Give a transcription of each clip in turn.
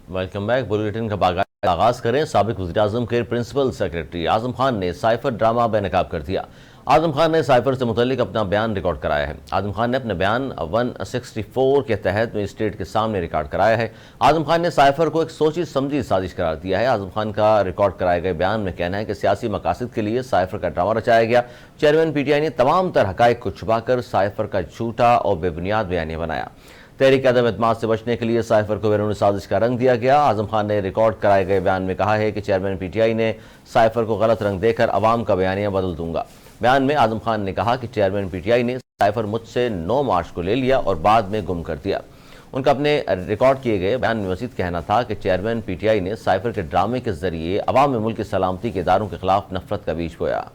Welcome back. Bulletin का आगाज करें। साबिक वज़ीर-ए-आज़म के प्रिंसिपल सेक्रेटरी आजम खान ने साइफर ड्रामा बेनकाब कर दिया। आजम खान ने साइफर से मुतल्लिक अपना बयान रिकॉर्ड कराया है। आजम खान ने अपने बयान 164 के तहत मजिस्ट्रेट के सामने रिकॉर्ड कराया है। आजम खान ने साइफर को एक सोची समझी साजिश करार दिया है। आजम खान का रिकॉर्ड कराए गए बयान में कहना है कि सियासी मकासद के लिए साइफर का ड्रामा रचाया गया। चेयरमैन PTI ने तमाम तर हकायक को छुपाकर साइफर का झूठा और बेबुनियाद बयानिया बनाया। तहरीक अदम एतमाद से बचने के लिए साइफर को बैरूनी साजिश का रंग दिया गया। आजम खान ने रिकॉर्ड कराए गए बयान में कहा है कि चेयरमैन PTI ने साइफर को गलत रंग देकर अवाम का बयानिया बदल दूंगा। बयान में आजम खान ने कहा कि चेयरमैन PTI ने साइफर मुझसे 9 मार्च को ले लिया और बाद में गुम कर दिया। उनका अपने रिकॉर्ड किए गए बयान में मजीद कहना था कि चेयरमैन PTI ने साइफर के ड्रामे के जरिए अवाम में मुल्क की सलामती के इदारों के खिलाफ नफरत का बीज बोया।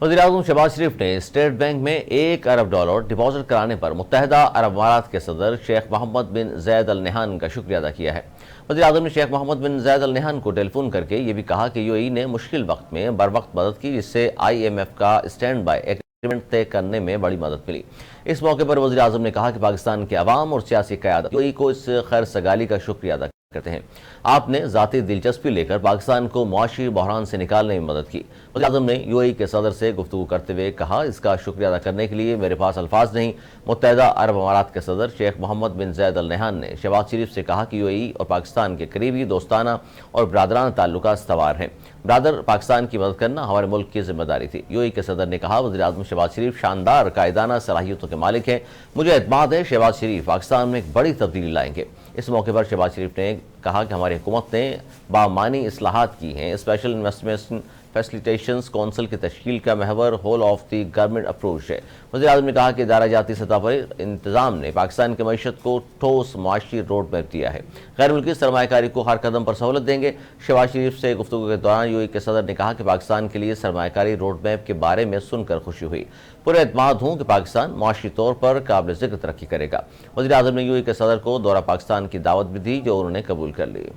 वज़ीर-ए-आज़म शहबाज शरीफ ने स्टेट बैंक में $1 अरब डिपॉजिट कराने पर मुत्तहदा अरब अमारात के सदर शेख मोहम्मद बिन ज़ैद अल नहयान का शुक्रिया अदा किया है। वज़ीर-ए-आज़म ने शेख मोहम्मद बिन ज़ैद अल नहयान को टेलीफोन करके ये भी कहा कि UAE ने मुश्किल वक्त में बर वक्त मदद की, जिससे IMF का स्टैंड बाय एग्रीमेंट तय करने में बड़ी मदद मिली। इस मौके पर वज़ीर-ए-आज़म ने कहा कि पाकिस्तान के अवाम और सियासी क़यादत UAE को इस खैर सगाली का शुक्रिया अदा करते हैं। आपने ज़ाती दिलचस्पी लेकर पाकिस्तान को मुआशी बहरान से निकालने में मदद की। वज़ीर-ए-आज़म ने UAE के सदर से गुफ्तगू करते हुए कहा, इसका शुक्रिया अदा करने के लिए मेरे पास अल्फाज नहीं। मुत्तहदा अरब अमारात के सदर शेख मोहम्मद बिन ज़ैद अल नहयान ने शहबाज शरीफ से कहा कि UAE और पाकिस्तान के करीबी दोस्ताना और बरादराना ताल्लुकात सवार हैं। ब्रादर पाकिस्तान की मदद करना हमारे मुल्क की जिम्मेदारी थी। UAE के सदर ने कहा, वज़ीर-ए-आज़म शहबाज शरीफ शानदार कायदाना सलाहियतों के मालिक हैं। मुझे एतमाद है शहबाज शरीफ पाकिस्तान में एक बड़ी तब्दीली लाएंगे। इस मौके पर शहबाज शरीफ ने कहा कि हमारी हुकूमत ने बामानी इस्लाहात की हैं। स्पेशल इन्वेस्टमेंट फैसिलिटेशंस कौंसिल की तश्कील का महवर whole of the government approach है। वज़ीर-ए-आज़म ने कहा कि इदारा जाती सतह पर इंतजाम ने पाकिस्तान की मईशत को ठोस मुआशी रोड मैप दिया है। गैर मुल्की सरमायाकारी को हर कदम पर सहूलत देंगे। शहबाज शरीफ से गुफ्तगू के दौरान UAE के सदर ने कहा कि पाकिस्तान के लिए सरमायाकारी रोड मैप के बारे में सुनकर खुशी हुई। पूरे एतमाद हूँ कि पाकिस्तान मुआशी तौर पर काबिल ज़िक्र तरक्की करेगा। वज़ीर-ए-आज़म ने UAE के सदर को दौरा पाकिस्तान की दावत भी दी, जो उन्होंने कबूल कर ली।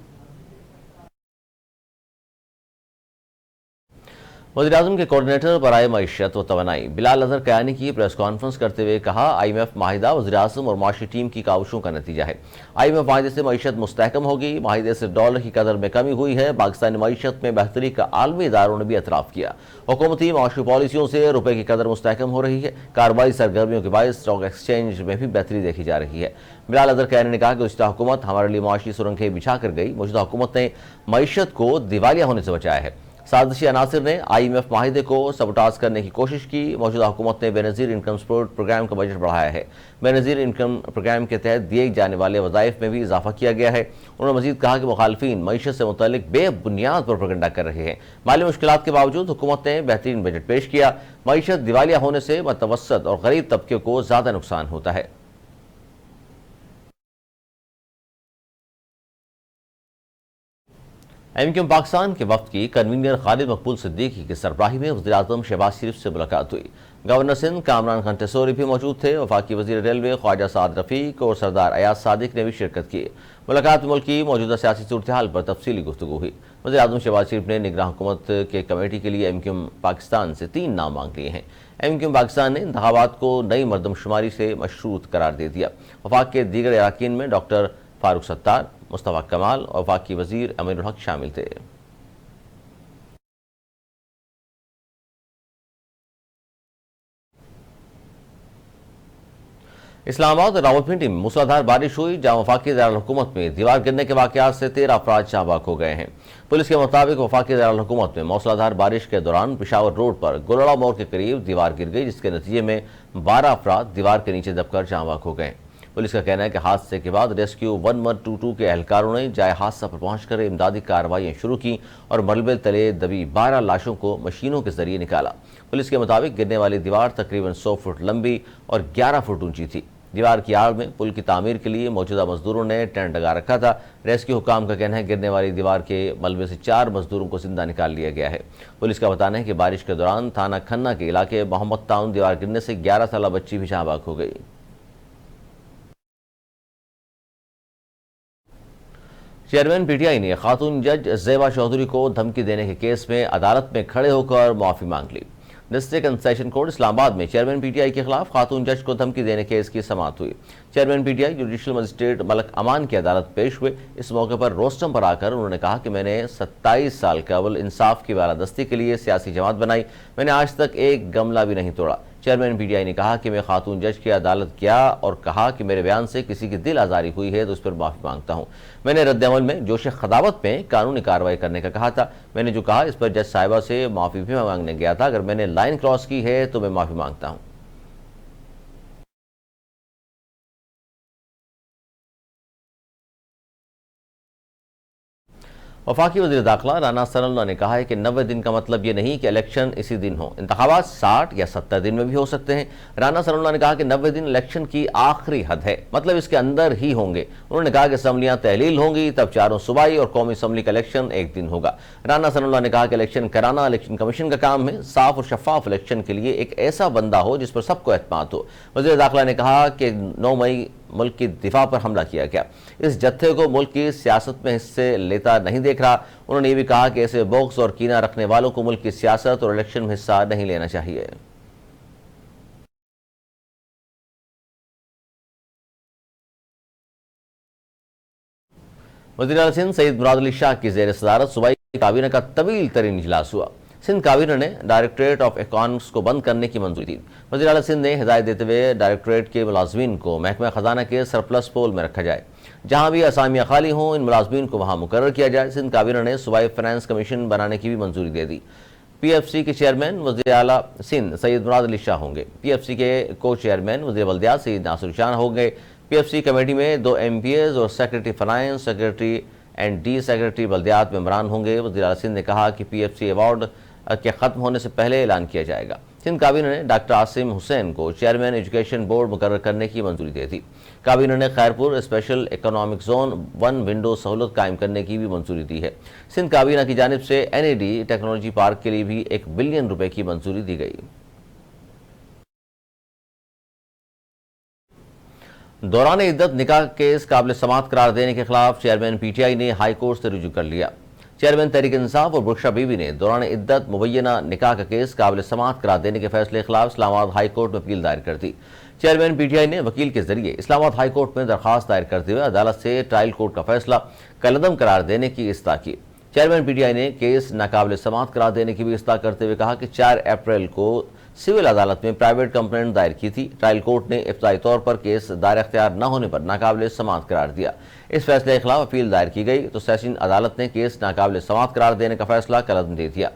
वज़ीर-ए-आज़म के कोऑर्डिनेटर बराए मईशत व तवानाई बिलाल अज़हर कयानी की प्रेस कॉन्फ्रेंस करते हुए कहा, IMF माहिदा वज़ीर-ए-आज़म और माशी टीम की काविशों का नतीजा है। IMF माहिदे से मईशत मुस्तहकम होगी। माहिदे से डॉलर की कदर में कमी हुई है। पाकिस्तानी मईशत में बेहतरी का आलमी इदारों ने भी एतराफ़ किया। हुकूमती माशी पॉलिसियों से रुपये की कदर मुस्तहकम हो रही है। कारोबारी सरगर्मियों के बायस स्टॉक एक्सचेंज में भी बेहतरी देखी जा रही है। बिलाल अज़हर कयानी ने कहा कि गुज़िश्ता हुकूमत हमारे लिए मुआशी सुरंगें बिछा कर गई। मौजूदा हुकूमत ने मईशत को दिवालिया होने से बचाया है। साजिशी अनासिर ने IMF माहिदे को सबटाज करने की कोशिश की। मौजूदा हुकूमत ने बेनज़ीर इनकम सपोर्ट प्रोग्राम का बजट बढ़ाया है। बेनज़ीर इनकम प्रोग्राम के तहत दिए जाने वाले वज़ाइफ में भी इजाफा किया गया है। उन्होंने मजीद कहा कि मुखालफीन मईशत से मुतल्लिक बेबुनियाद प्रोपेगेंडा कर रहे हैं। माली मुश्किलात के बावजूद हुकूमत ने बेहतरीन बजट पेश किया। मईशत दिवालिया होने से मतवसत और गरीब तबके को ज़्यादा नुकसान होता है। MQM पाकिस्तान के वफ्द की कन्वीनर खालिद मकबूल सिद्दीकी की सरबराही में वज़ीर-ए-आज़म शहबाज शरीफ से मुलाकात हुई। गवर्नर सिंध कामरान खान टेसोरी भी मौजूद थे। वफाकी वज़ीर रेलवे ख्वाजा साद रफ़ीक और सरदार अयाज सादिक ने भी शिरकत की। मुलाकात में मुल्क की मौजूदा सियासी सूरत हाल पर तफसीली गुफ्तगू हुई। वज़ीर-ए-आज़म शहबाज शरीफ ने निगरान हुकूमत के कमेटी के लिए MQM पाकिस्तान से 3 नाम मांग लिए हैं। MQM पाकिस्तान ने इंतखाबात को नई मरदमशुमारी से मशरूत करार दे दिया। वफाक के दीगर अरकान में डॉक्टर फारूक सत्तार, मुस्तफ़ा कमाल और वफाकी वज़ीर अमीरुल हक शामिल थे। इस्लामाबाद और रावलपिंडी में मूसलाधार बारिश हुई, जहां वफाकी दारुल हुकूमत में दीवार गिरने के वाक़यात से 13 अफराद जहाँ बाक हो गए हैं। पुलिस के मुताबिक वफाकी दारुल हुकूमत में मूसलाधार बारिश के दौरान पिशावर रोड पर गुलड़ा मोड़ के करीब दीवार गिर गई, जिसके नतीजे में 12 अफराद दीवार के नीचे दबकर जहाँ बाक हो गए। पुलिस का कहना है कि हादसे के बाद रेस्क्यू 1122 के एहलकारों ने जाए हादसा पर पहुंचकर इमदादी कार्रवाइयाँ शुरू की और मलबे तले दबी 12 लाशों को मशीनों के जरिए निकाला। पुलिस के मुताबिक गिरने वाली दीवार तकरीबन 100 फुट लंबी और 11 फुट ऊंची थी। दीवार की आड़ में पुल की तामीर के लिए मौजूदा मजदूरों ने टेंट लगा रखा था। रेस्क्यू हुकाम का कहना है गिरने वाली दीवार के मलबे से 4 मजदूरों को जिंदा निकाल लिया गया है। पुलिस का बताना है कि बारिश के दौरान थाना खन्ना के इलाके मोहम्मद टाउन दीवार गिरने से 11 साल बच्ची भी जहाँ बाक हो गई। चेयरमैन PTI ने खातून जज ज़ेबा चौधरी को धमकी देने के केस में अदालत में खड़े होकर माफ़ी मांग ली। District and session court Islamabad में चेयरमैन पीटीआई के खिलाफ खातून जज को धमकी देने केस की समाअत हुई। Chairman PTI judicial magistrate Malik Aman की अदालत पेश हुए। इस मौके पर रोस्टम पर आकर उन्होंने कहा कि मैंने 27 साल कबल इंसाफ की बालादस्ती के लिए सियासी जमात बनाई, मैंने आज तक एक गमला भी नहीं तोड़ा। चेयरमैन पीटीआई ने कहा कि मैं खातून जज की अदालत गया और कहा कि मेरे बयान से किसी की दिल आज़ारी हुई है तो उस पर माफ़ी मांगता हूँ। मैंने रद्द-ए-अमल में जोश खदावत में कानूनी कार्रवाई करने का कहा था। मैंने जो कहा इस पर जज साहिबा से माफ़ी भी मांगने गया था। अगर मैंने लाइन क्रॉस की है तो मैं माफ़ी मांगता हूँ। वफाकी वज़ीर दाखिला राना सनाउल्लाह ने कहा है कि 90 दिन का मतलब ये नहीं कि इलेक्शन इसी दिन हो, इंतखाबात 60 या 70 दिन में भी हो सकते हैं। राना सनाउल्लाह ने कहा कि 90 दिन इलेक्शन की आखिरी हद है, मतलब इसके अंदर ही होंगे। उन्होंने कहा कि असम्बलियां तहलील होंगी, तब चारों सूबाई और कौमी असम्बली का इलेक्शन एक दिन होगा। राना सनाउल्लाह ने कहा कि इलेक्शन कराना इलेक्शन कमीशन का काम है। साफ और शफाफ इलेक्शन के लिए एक ऐसा बंदा हो जिस पर सबको एतमाद हो। वज़ीर दाखिला ने कहा कि 9 मई मुल्क की दिफा पर हमला किया गया, इस जत्थे को मुल्क की सियासत में हिस्से लेता नहीं देख रहा। उन्होंने ये भी कहा कि ऐसे बोक्स और कीना रखने वालों को मुल्क की सियासत और इलेक्शन में हिस्सा नहीं लेना चाहिए। वज़ीर सिंध सईद मुराद अली शाह की ज़ेर सदारत सूबाई काबीना का तवील तरीन इजलास हुआ। सिंध काबीना ने डायरेक्टरेट ऑफ इकॉनॉमिक्स को बंद करने की मंजूरी दी। वज़ीर आला सिंध ने हिदायत देते हुए डायरेक्टरेट के मुलाजमीन को महकमा खजाना के सरप्लस पोल में रखा जाए। जहां भी असामियाँ खाली हों इन मुलाजमीन को वहां मुकर्रर किया जाए। सिंध काबीना ने सूबाई फाइनेंस कमीशन बनाने की भी मंजूरी दे दी। PFC के चेयरमैन वज़ीर आला सिंध सईद मुराद अली शाह होंगे। PFC के को चेयरमैन वज़ीर बल्दियात सईद नासिर शाह होंगे। PFC कमेटी में 2 MPAs और secretary finance, secretary and D secretary बल्दियात मेंबरान होंगे। वज़ीर आला सिंध ने कहा कि PFC अवार्ड के ख़त्म होने से पहले ऐलान किया जाएगा। सिंध काबीना ने डॉक्टर आसिम हुसैन को चेयरमैन एजुकेशन बोर्ड मुकर्रर करने की मंजूरी दी थी। काबीना ने Khairpur special economic zone 1 window सहूलत कायम करने की भी मंजूरी दी है। सिंध काबीना की जानिब से NAD टेक्नोलॉजी पार्क के लिए भी 1 बिलियन रुपए की मंजूरी दी गई। दौरान इद्दत निकाह केस काबिल समाअत करार देने के खिलाफ चेयरमैन PTI ने हाई कोर्ट से रुजू कर लिया। चेयरमैन तहरीक इंसाफ और बुरशा बीबी ने दौरान इद्दत मुबैना निकाह का केस काबिल समाअत करार देने के फैसले के खिलाफ इस्लामाबाद हाई कोर्ट में अपील दायर कर दी। चेयरमैन PTI ने वकील के जरिए इस्लामाबाद हाई कोर्ट में दरखास्त दायर करते हुए अदालत से ट्रायल कोर्ट का फैसला कलअदम करार देने की इस्ता की। चेयरमैन PTI ने केस नाकाबिल समाअत करार देने की भी इस्ता करते हुए कहा कि 4 अप्रैल को सिविल अदालत में प्राइवेट कंप्लेंट दायर की थी। ट्रायल कोर्ट ने इब्तदाई तौर पर केस दायर अख्तियार न होने पर नाकाबिल समाअत करार दिया। इस फैसले के खिलाफ अपील दायर की गई तो सेशन अदालत ने केस नाकाबिल समाअत करार देने का फैसला कलअदम दे दिया।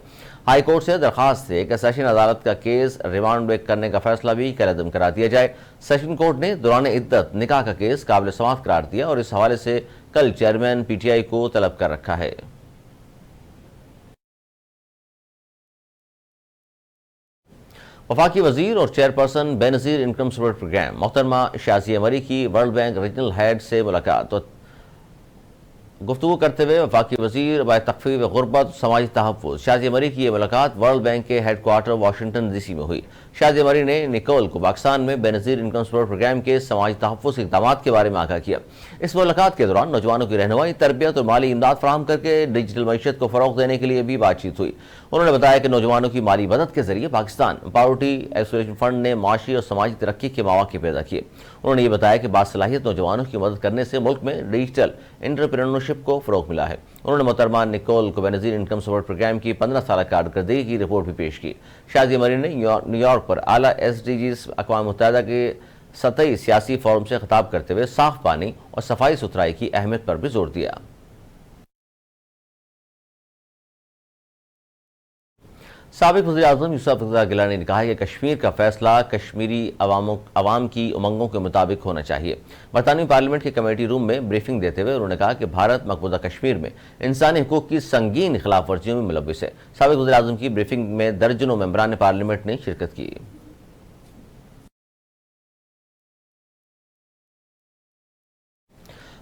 हाई कोर्ट से दरखास्त है कि सेशन अदालत का केस रिमांड बैक करने का फैसला भी कलअदम करा दिया जाए। सेशन कोर्ट ने दौरान इद्दत निकाह का केस काबिल समाअत करार दिया और इस हवाले से कल चेयरमैन PTI को तलब कर रखा है। वफाकी वजीर और chairperson Benazir income support programme मोहतरमा शाजिया मरी की वर्ल्ड बैंक रीजनल हेड से मुलाकात तो गुफ्तगू करते हुए वफाकी वजीर व तख़फ़ीफ़ गुरबत समाजी तहफ़्फ़ुज़ शाजिया मरी की यह मुलाकात वर्ल्ड बैंक के हेडक्वार्टर वाशिंगटन DC में हुई। शाजिया मरी ने निकोल को पाकिस्तान में बेनज़ीर इनकम सपोर्ट प्रोग्राम के समाजी तहफ़्फ़ुज़ के इक़दाम के बारे में आगाह किया। इस मुलाकात के दौरान नौजवानों की रहनुमाई, तरबियत और माली इमदाद फराहम करके डिजिटल मईशत को फ़रोग़ देने के लिए भी बातचीत हुई। उन्होंने बताया कि नौजवानों की माली मदद के जरिए पाकिस्तान पावर्टी एसोसिएशन फंड ने माशी और समाजी तरक्की के मौक़े पैदा किए। उन्होंने ये बताया कि बासलाहियत नौजवानों की मदद करने से मुल्क में डिजिटल एंटरप्रेन्योरशिप को फ़रोग़ मिला है। उन्होंने मोहतरमा निकोल को बेनज़ीर इनकम सपोर्ट प्रोग्राम की 15 साल कारकर्दगी की रिपोर्ट भी पेश की। शाजिया मरी ने न्यूयॉर्क पर आला SDGs अक़वाम मुत्तहिदा के सतही सियासी फोरम से खिताब करते हुए साफ पानी और सफाई सुथराई की अहमियत पर भी जोर दिया। साबिक़ वज़ीर-ए-आज़म यूसुफ रज़ा गिलानी ने कहा है कि कश्मीर का फैसला कश्मीरी अवाम की उमंगों के मुताबिक होना चाहिए। बरतानवी पार्लियामेंट के कमेटी रूम में ब्रीफिंग देते हुए उन्होंने कहा कि भारत मकबूजा कश्मीर में इंसानी हुकूक की संगीन खिलाफ वर्जियों में मुलव्विस है। साबिक़ वज़ीर-ए-आज़म की ब्रीफिंग में दर्जनों मेंबरान पार्लियामेंट ने शिरकत की।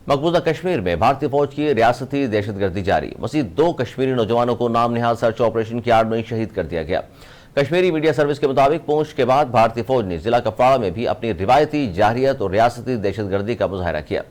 मकबूजा कश्मीर में भारतीय फौज की रियासती दहशतगर्दी जारी। मज़ीद 2 कश्मीरी नौजवानों को नाम निहाल सर्च ऑपरेशन की आड़ में शहीद कर दिया गया। कश्मीरी मीडिया सर्विस के मुताबिक पूंछ के बाद भारतीय फौज ने जिला कपवाड़ा में भी अपनी रिवायती जाहिरियत और रियासती दहशतगर्दी का मुजाहरा किया।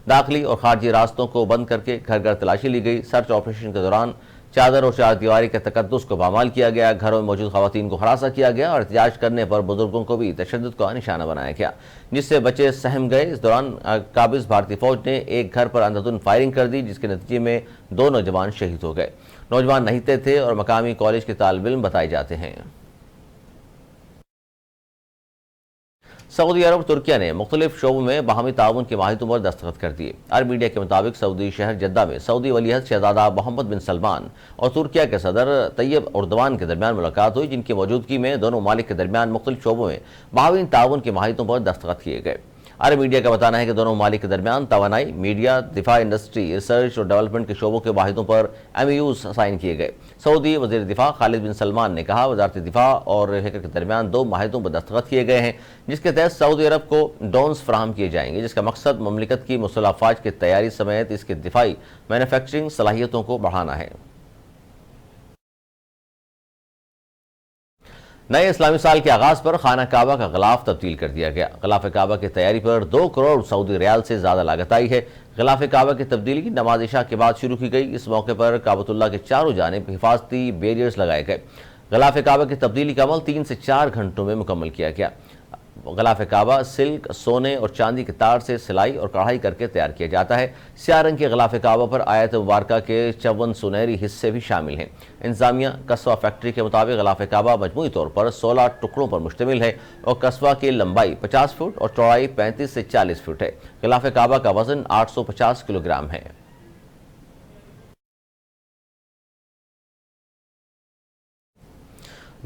दाखिली और खारजी रास्तों को बंद करके घर घर तलाशी ली गई। सर्च ऑपरेशन के दौरान चादर और चारदीवारी के तकद्दुस को पामाल किया गया, घरों में मौजूद खवातीन को हरासा किया गया और एहतजाज करने पर बुजुर्गों को भी तशद्दुद का निशाना बनाया गया, जिससे बच्चे सहम गए। इस दौरान काबिज भारतीय फौज ने एक घर पर अंधाधुन फायरिंग कर दी, जिसके नतीजे में 2 नौजवान शहीद हो गए। नौजवान नहीते थे और मकामी कॉलेज के तालिब इल्म बताए जाते हैं। सऊदी अरब और तुर्किया ने मुख्तलिफ शोबों में बाहमी ताउन के माहितों पर दस्तखत कर दिए। अरब मीडिया के मुताबिक सऊदी शहर जद्दा में सऊदी वलीअहद शहजादा मोहम्मद बिन सलमान और तुर्किया के सदर तैयब उर्दवान के दरमियान मुलाकात हुई, जिनकी मौजूदगी में दोनों ममालिक के दरमियान मुख्तलिफ शोबों में बाहमी ताउन के माहितों पर दस्तखत किए गए। अरब मीडिया का बताना है कि दोनों ममालिक के दरमियान तवानाई, मीडिया, दिफा, इंडस्ट्री, रिसर्च और डेवलपमेंट के शोबों के वाहिदों पर MOUs साइन किए गए। सऊदी वज़ीर दिफा खालिद बिन सलमान ने कहा, वजारत दिफा और हैकर के दरमियान 2 माहिदों पर दस्तखत किए गए हैं, जिसके तहत सऊदी अरब को ड्रोन्स फराहम किए जाएंगे, जिसका मकसद ममलिकत की मुसल्लह अफवाज की तैयारी समेत इसके दिफाई मैन्युफैक्चरिंग सलाहियतों को बढ़ाना है। नए इस्लामी साल के आगाज पर खाना काबा का गिलाफ तब्दील कर दिया गया। गिलाफ काबा की तैयारी पर 2 करोड़ सऊदी रियाल से ज्यादा लागत आई है। गिलाफ काबा की तब्दीली नमाज इशा के बाद शुरू की गई। इस मौके पर काबतुल्लाह के चारों जानिब हिफाजती बैरियर्स लगाए गए। गिलाफ काबा की तब्दीली का अमल 3 से 4 घंटों में मुकम्मल किया गया। गिलाफ काबा सिल्क, सोने और चांदी के तार से सिलाई और कढ़ाई करके तैयार किया जाता है। स्याह रंग के गिलाफ काबा पर आयत मुबारक के 54 सुनहरी हिस्से भी शामिल हैं। इंतजामिया कस्बा फैक्ट्री के मुताबिक गिलाफ काबा मजमूई तौर पर 16 टुकड़ों पर मुश्तमिल है और कस्बा की लंबाई 50 फुट और चौड़ाई 35 से 40 फुट है। गिलाफ काबा का वजन 850 किलोग्राम है।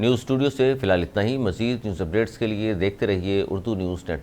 न्यूज़ स्टूडियो से फिलहाल इतना ही। मजीद न्यूज़ अपडेट्स के लिए देखते रहिए उर्दू न्यूज़ नेट।